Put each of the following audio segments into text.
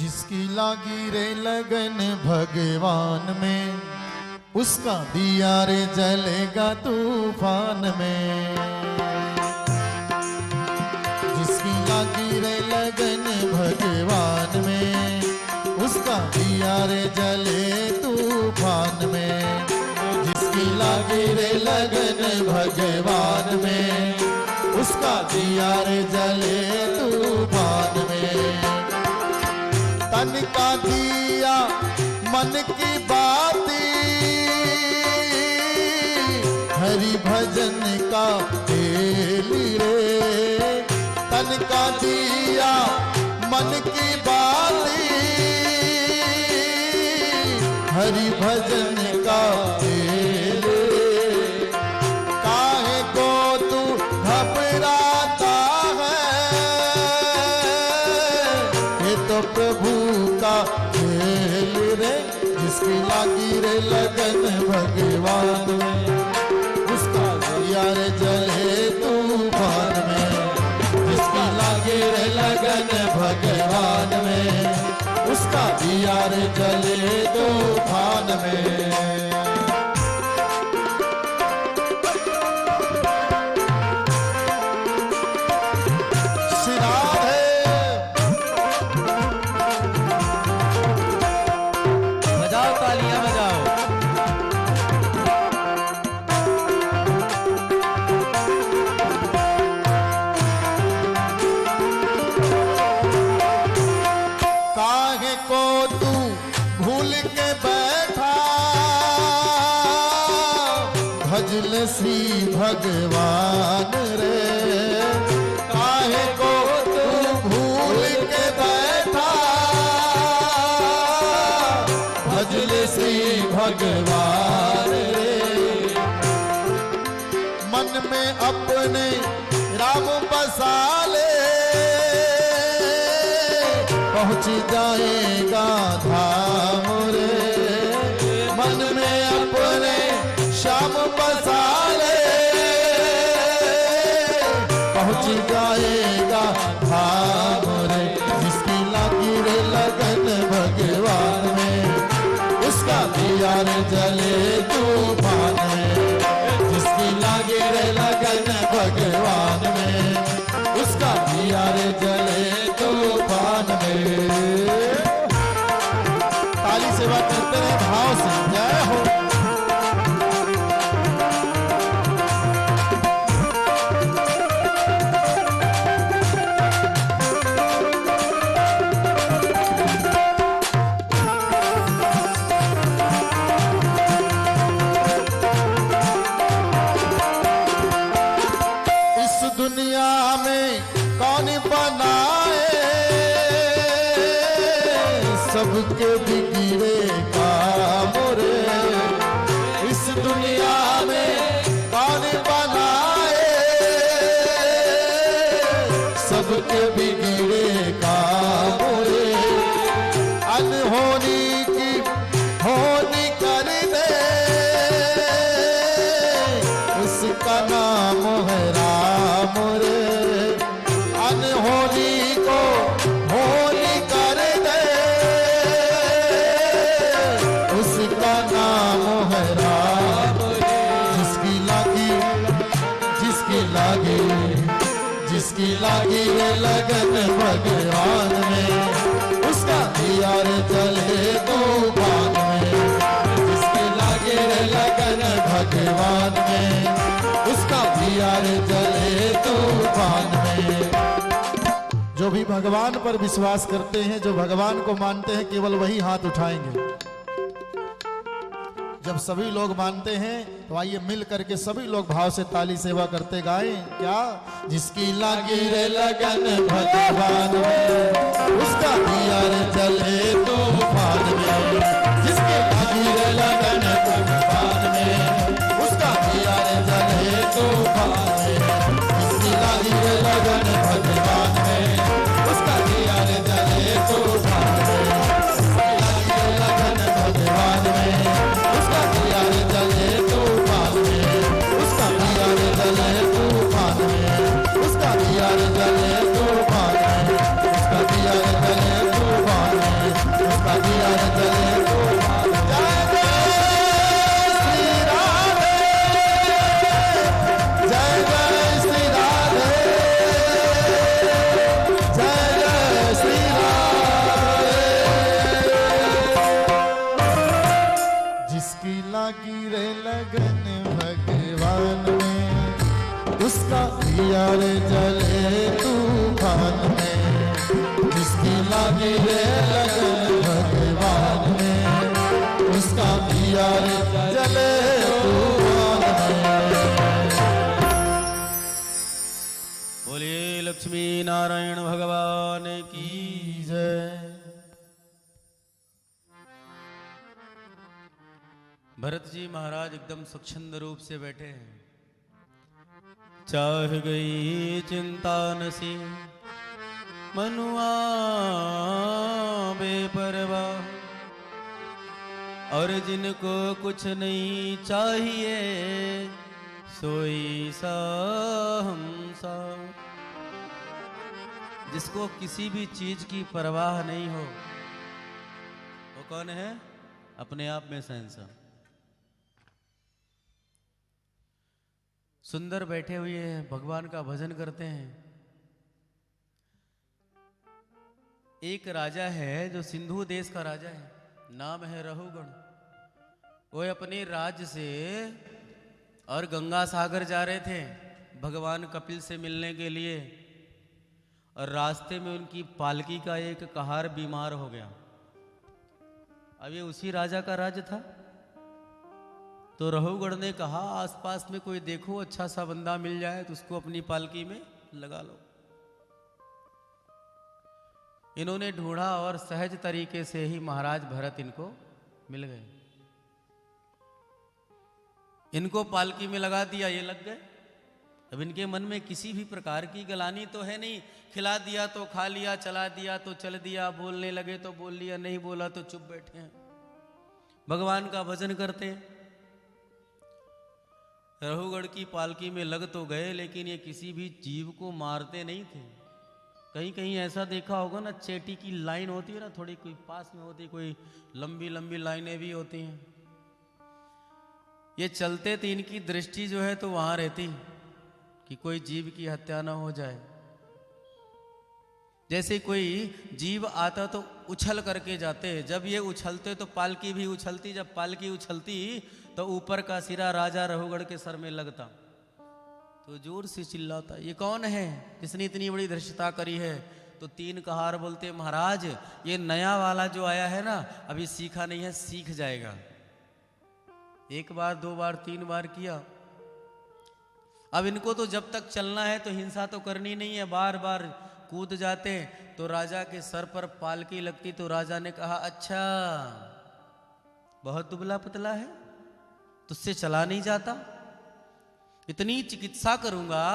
जिसकी लागी रे लगन भगवान में, उसका दिया रे जलेगा तूफान में। जिसकी लागी रे लगन भगवान में, उसका दिया रे जले तूफान में। जिसकी लागी रे लगन भगवान में, उसका दिया रे जले तूफान में। तन का दिया मन की बाती, हरि भजन का तेल रे। तन का दिया मन की बाती, हरि भजन का तेल रे। काहे को तू घबराता है, ये तो प्रभु का खेल रे। जिसकी लागी रे लगन भगवान में, उसका दिया रे जले तूफान में। जिसकी लागी रे लगन भगवान में, उसका दिया रे जले तूफान में। भजल श्री भगवान रे। काहे को तू भूल के बैठा, भजल श्री भगवान रे। मन में अपने राम बसा ले, पहुंच जाएगा धाम रे। मन में अपने श्याम बसा ले, पहुंच जाएगा धाम रे। जिसकी लागी रे लगन भगवान में, उसका दिया रे जले तूफान में। जिसकी लागी रे लगन भगवान में, उसका दिया रे जले तूफान में। ताली सेवा करते रहे भाव से। जय हो। दुनिया में कौन बनाए, सबके बिगड़े काम रे। इस दुनिया में कौन बनाए, सबके बिगड़े काम रे। अनहोनी की होनी कर दे, उसका नाम है राम रे। अनहोनी को होनी कर दे, उसका नाम है राम रे। जिसकी लागी, जिसकी लागी, जिसकी लागी रे लगन भगवान में, उसका दिया रे जले तूफान में। जिसकी लागी रे लगन भगवान में, उसका दिया रे जले तूफान में। जो भी भगवान पर विश्वास करते हैं, जो भगवान को मानते हैं, केवल वही हाथ उठाएंगे। जब सभी लोग मानते हैं तो आइए मिल करके सभी लोग भाव से ताली सेवा करते गाएं। क्या? जिसकी लागी रे लगन भगवान में, उसका दिया रे जले तूफान में। जिसकी लागी रे लगन भगवान में, उसका दिया रे जले तूफान में। जिसकी लागी रे लगन भगवान में, उसका दिया रे जले तूफान में। जिसकी लागी रे लगन भगवान में, उसका दिया रे जले तूफान में। उसका दिया रे जले तूफान में। उसका दिया रे जले तूफान में। उसका दिया रे जले तूफान में। दिया रे जले तूफान में। बोलिए लक्ष्मी नारायण भगवान की जय। भरत जी महाराज एकदम स्वच्छंद रूप से बैठे हैं। चाह गई चिंता नसी मनुआ बेपरवाह, और जिनको कुछ नहीं चाहिए सोई सा हम सा। जिसको किसी भी चीज की परवाह नहीं हो वो कौन है? अपने आप में शहंशाह। सुंदर बैठे हुए हैं, भगवान का भजन करते हैं। एक राजा है जो सिंधु देश का राजा है, नाम है रहुगण। वो अपने राज्य से और गंगा सागर जा रहे थे भगवान कपिल से मिलने के लिए, और रास्ते में उनकी पालकी का एक कहार बीमार हो गया। अब ये उसी राजा का राज्य था। तो रहुगण ने कहा आसपास में कोई देखो अच्छा सा बंदा मिल जाए तो उसको अपनी पालकी में लगा लो। इन्होंने ढूंढा और सहज तरीके से ही महाराज भरत इनको मिल गए। इनको पालकी में लगा दिया, ये लग गए। अब इनके मन में किसी भी प्रकार की गलानी तो है नहीं। खिला दिया तो खा लिया, चला दिया तो चल दिया, बोलने लगे तो बोल लिया, नहीं बोला तो चुप बैठे हैं, भगवान का भजन करते। रहुगढ़ की पालकी में लग तो गए, लेकिन ये किसी भी जीव को मारते नहीं थे। कहीं कहीं ऐसा देखा होगा ना, चेटी की लाइन होती है ना, थोड़ी कोई पास में होती, कोई लंबी लंबी लाइनें भी होती हैं। ये चलते थे, इनकी दृष्टि जो है तो वहां रहती कि कोई जीव की हत्या ना हो जाए। जैसे कोई जीव आता तो उछल करके जाते, जब ये उछलते तो पालकी भी उछलती, जब पालकी उछलती तो ऊपर का सिरा राजा रहुगढ़ के सर में लगता तो जोर से चिल्लाता, ये कौन है जिसने इतनी बड़ी धृष्टता करी है? तो तीन कहार बोलते, महाराज ये नया वाला जो आया है ना, अभी सीखा नहीं है, सीख जाएगा। एक बार, दो बार, तीन बार किया। अब इनको तो जब तक चलना है तो हिंसा तो करनी नहीं है। बार बार कूद जाते तो राजा के सर पर पालकी लगती। तो राजा ने कहा, अच्छा बहुत दुबला पतला है, तुझसे चला नहीं जाता, इतनी चिकित्सा करूंगा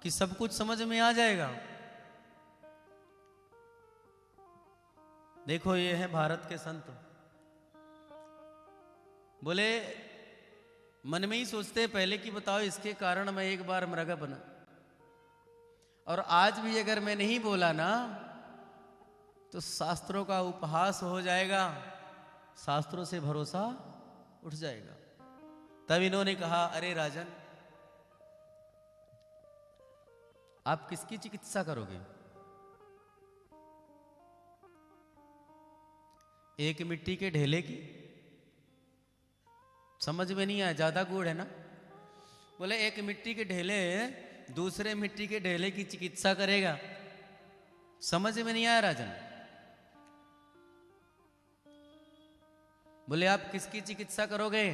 कि सब कुछ समझ में आ जाएगा। देखो ये है भारत के संत। बोले मन में ही सोचते पहले कि बताओ इसके कारण मैं एक बार मृग बना, और आज भी अगर मैं नहीं बोला ना तो शास्त्रों का उपहास हो जाएगा, शास्त्रों से भरोसा उठ जाएगा। तब इन्होंने कहा, अरे राजन आप किसकी चिकित्सा करोगे? एक मिट्टी के ढेले की? समझ में नहीं आया, ज्यादा गुड़ है ना। बोले एक मिट्टी के ढेले दूसरे मिट्टी के ढेले की चिकित्सा करेगा? समझ में नहीं आया राजन। बोले आप किसकी चिकित्सा करोगे?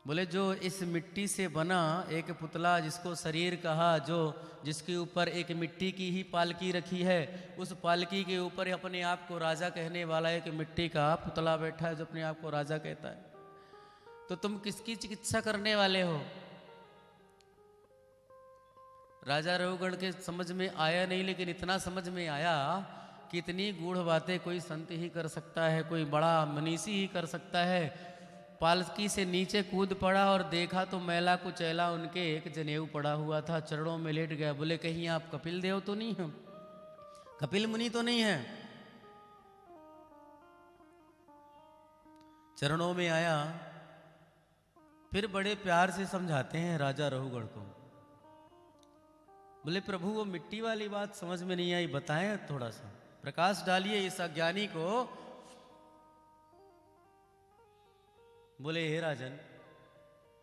बोले जो इस मिट्टी से बना एक पुतला, जिसको शरीर कहा, जो जिसके ऊपर एक मिट्टी की ही पालकी रखी है, उस पालकी के ऊपर अपने आप को राजा कहने वाला एक मिट्टी का पुतला बैठा है जो अपने आप को राजा कहता है। तो तुम किसकी चिकित्सा करने वाले हो? राजा रहुगढ़ के समझ में आया नहीं, लेकिन इतना समझ में आया कि इतनी गूढ़ बातें कोई संत ही कर सकता है, कोई बड़ा मनीषी ही कर सकता है। पालकी से नीचे कूद पड़ा और देखा तो मैला कुचैला उनके एक जनेऊ पड़ा हुआ था, चरणों में लेट गया। बोले कहीं आप कपिल देव तो नहीं हो, कपिल मुनि तो नहीं है? चरणों में आया, फिर बड़े प्यार से समझाते हैं राजा रहुगढ़ को। बोले प्रभु वो मिट्टी वाली बात समझ में नहीं आई, बताएं थोड़ा सा, प्रकाश डालिए इस अज्ञानी को। बोले हे राजन,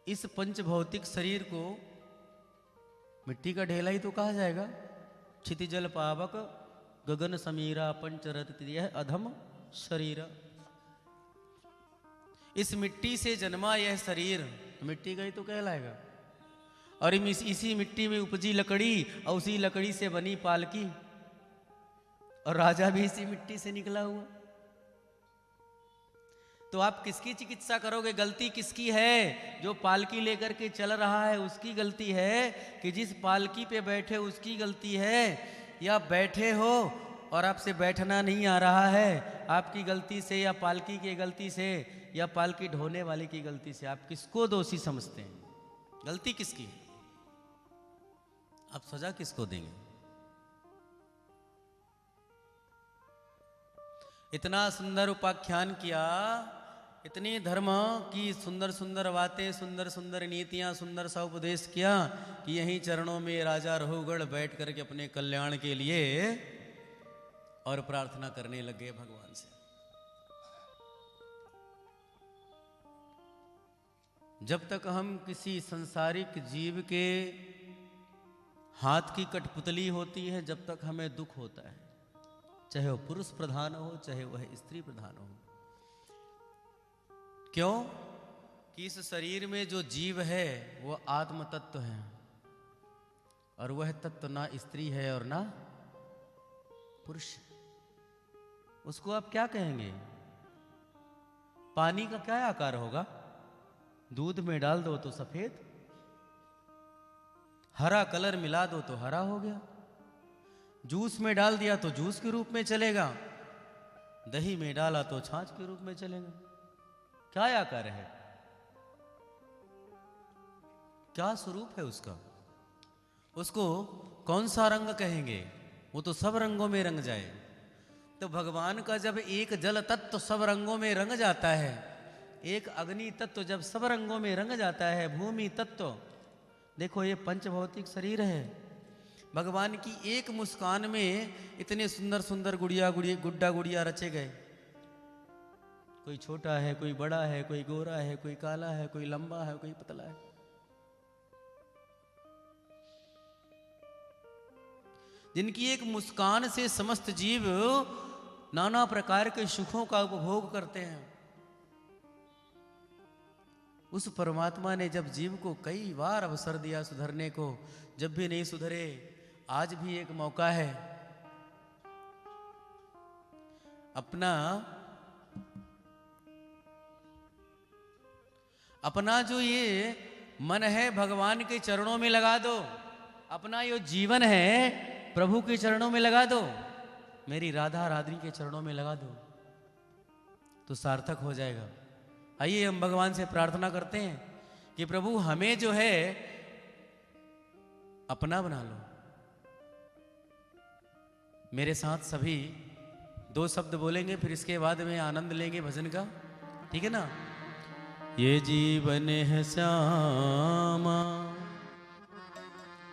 इस पंच भौतिक शरीर को मिट्टी का ढेला ही तो कहा जाएगा। क्षितिजल पावक गगन समीरा पंचरत अधम शरीरा। इस मिट्टी से जन्मा यह शरीर मिट्टी का ही तो कहलाएगा, और इसी मिट्टी में उपजी लकड़ी और उसी लकड़ी से बनी पालकी, और राजा भी इसी मिट्टी से निकला हुआ। तो आप किसकी चिकित्सा करोगे? गलती किसकी है? जो पालकी लेकर के चल रहा है उसकी गलती है, कि जिस पालकी पे बैठे उसकी गलती है, या बैठे हो और आपसे बैठना नहीं आ रहा है, आपकी गलती से या पालकी की गलती से या पालकी ढोने वाले की गलती से? आप किसको दोषी समझते हैं? गलती किसकी? आप सजा किसको देंगे? इतना सुंदर उपाख्यान किया, इतनी धर्म की सुंदर सुंदर बातें, सुंदर सुंदर नीतियां, सुंदर सा उपदेश किया कि यहीं चरणों में राजा रघुगढ़ बैठ करके अपने कल्याण के लिए और प्रार्थना करने लगे भगवान से। जब तक हम किसी संसारिक जीव के हाथ की कठपुतली होती है, जब तक हमें दुख होता है, चाहे वह पुरुष प्रधान हो, चाहे वह स्त्री प्रधान हो। क्यों? कि इस शरीर में जो जीव है वो आत्म तत्व है, और वह तत्व ना स्त्री है और ना पुरुष। उसको आप क्या कहेंगे? पानी का क्या आकार होगा? दूध में डाल दो तो सफेद, हरा कलर मिला दो तो हरा हो गया, जूस में डाल दिया तो जूस के रूप में चलेगा, दही में डाला तो छाछ के रूप में चलेगा। क्या आकार है? क्या स्वरूप है उसका? उसको कौन सा रंग कहेंगे? वो तो सब रंगों में रंग जाए। तो भगवान का जब एक जल तत्व सब रंगों में रंग जाता है, एक अग्नि तत्व जब सब रंगों में रंग जाता है, भूमि तत्व, देखो ये पंचभौतिक शरीर है। भगवान की एक मुस्कान में इतने सुंदर सुंदर गुड्डा गुड़िया रचे गए। कोई छोटा है, कोई बड़ा है, कोई गोरा है, कोई काला है, कोई लंबा है, कोई पतला है। जिनकी एक मुस्कान से समस्त जीव नाना प्रकार के सुखों का उपभोग करते हैं। उस परमात्मा ने जब जीव को कई बार अवसर दिया सुधरने को, जब भी नहीं सुधरे, आज भी एक मौका है। अपना जो ये मन है भगवान के चरणों में लगा दो, अपना ये जीवन है प्रभु के चरणों में लगा दो, मेरी राधा राधनी के चरणों में लगा दो, तो सार्थक हो जाएगा। आइए हम भगवान से प्रार्थना करते हैं कि प्रभु हमें जो है अपना बना लो। मेरे साथ सभी 2 शब्द बोलेंगे, फिर इसके बाद में आनंद लेंगे भजन का, ठीक है ना? ये जीवन है श्यामा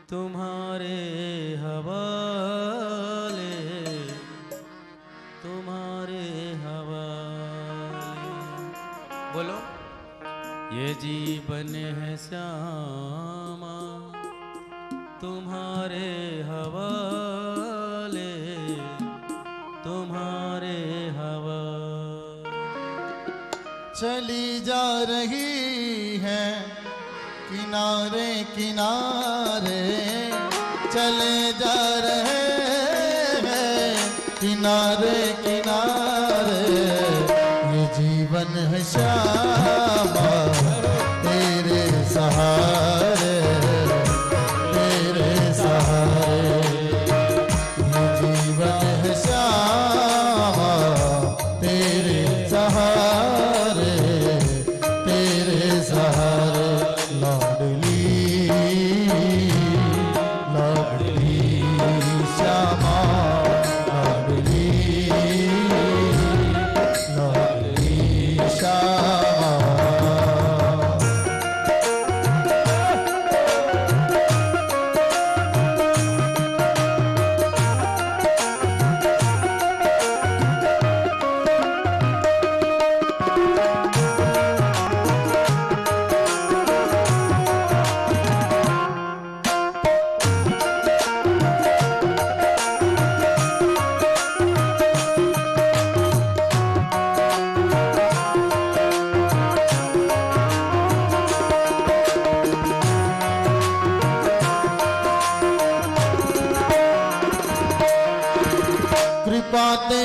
तुम्हारे हवाले, तुम्हारे हवाले। बोलो, ये जीवन है श्यामा तुम्हारे हवाले, तुम्हारे हवाले। चली जा रही है किनारे किनारे, चले जा रहे हैं किनारे किनारे। ये जीवन है श्यामा तेरे सहारे, तेरे सहारे। ये जीवन है श्यामा तेरे सहारे, तेरे सहारे। लाडली लाडली श्यामा, लाडली लाडली श्यामा।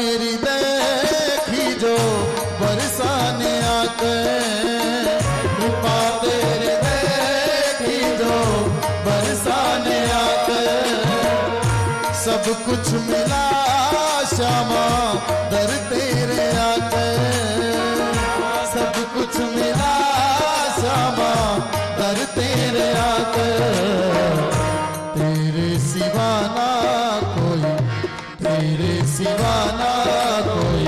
तेरी देखी जो बरसाने आकर, कृपा तेरी देखी जो बरसाने आकर, सब कुछ मिला श्यामा दर तेरे आकर, सब कुछ मिला श्यामा दर तेरे आकर। तेरे सिवा ना कोई, तेरे सिवा ना कोई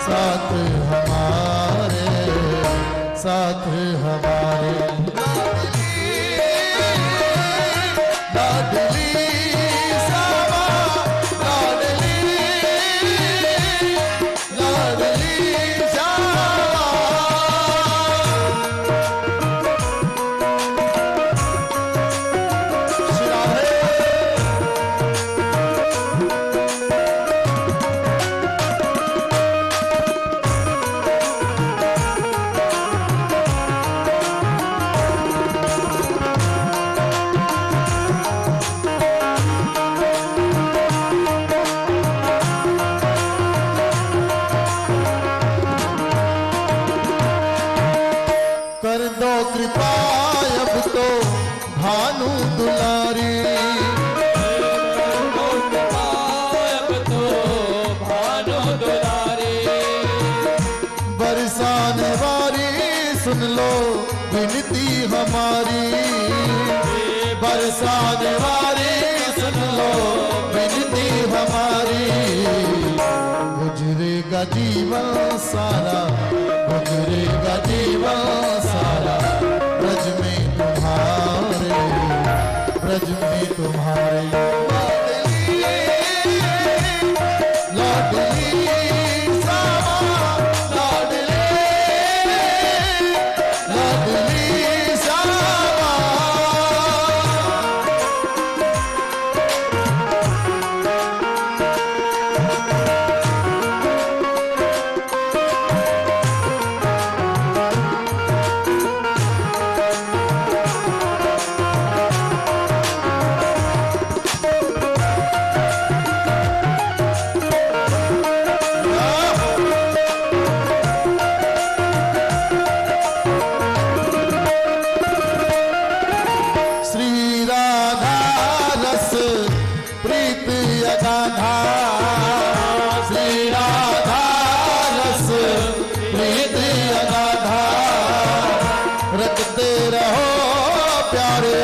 साथ हमारे, साथ हमारे। लाडली श्यामा लाडली, लाडली श्यामा। कर दो कृपा अब तो भानु दुलारी, अब तो भानु दुलारी, बरसाने वाली सुन लो विनती हमारी, बरसाने वाली सुन लो विनती हमारी। गुजरेगा जीवन सारा, गुजरेगा जीवन सारा ब्रज में तुम्हारे, ब्रज में तुम्हारे। लाडली श्यामा लाडली, लाडली श्यामा। श्री राधा रस प्रीत अगाधा, श्री राधा रस प्रीत अगाधा, रखते रहो प्यारे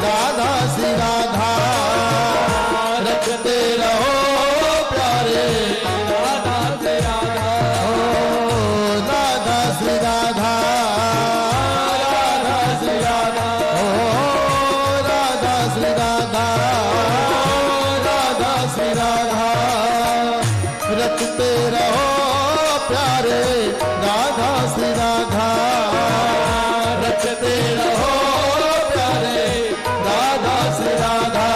राधा श्री राधा, रखते रहो प्यारे राधा से राधा, ओ राधा श्री राधा, राधा श्री राधा, ओ राधा श्री राधा, राधा श्री राधा। रखते रहो प्यारे राधा श्री राधा, रखते रहो प्यारे राधा श्री राधा।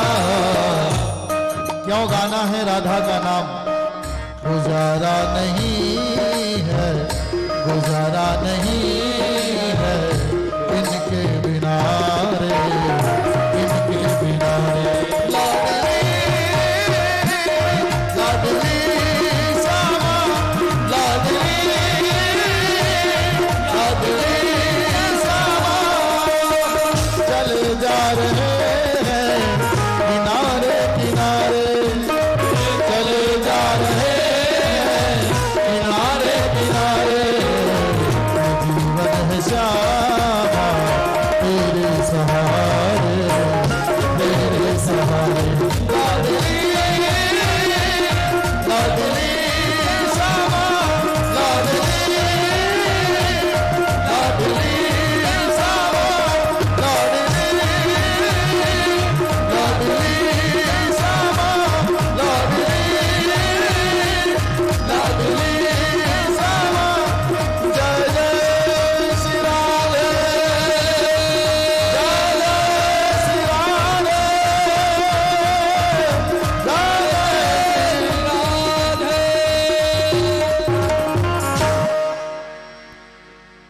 क्यों गाना है राधा का नाम? गुजारा नहीं है, गुजारा नहीं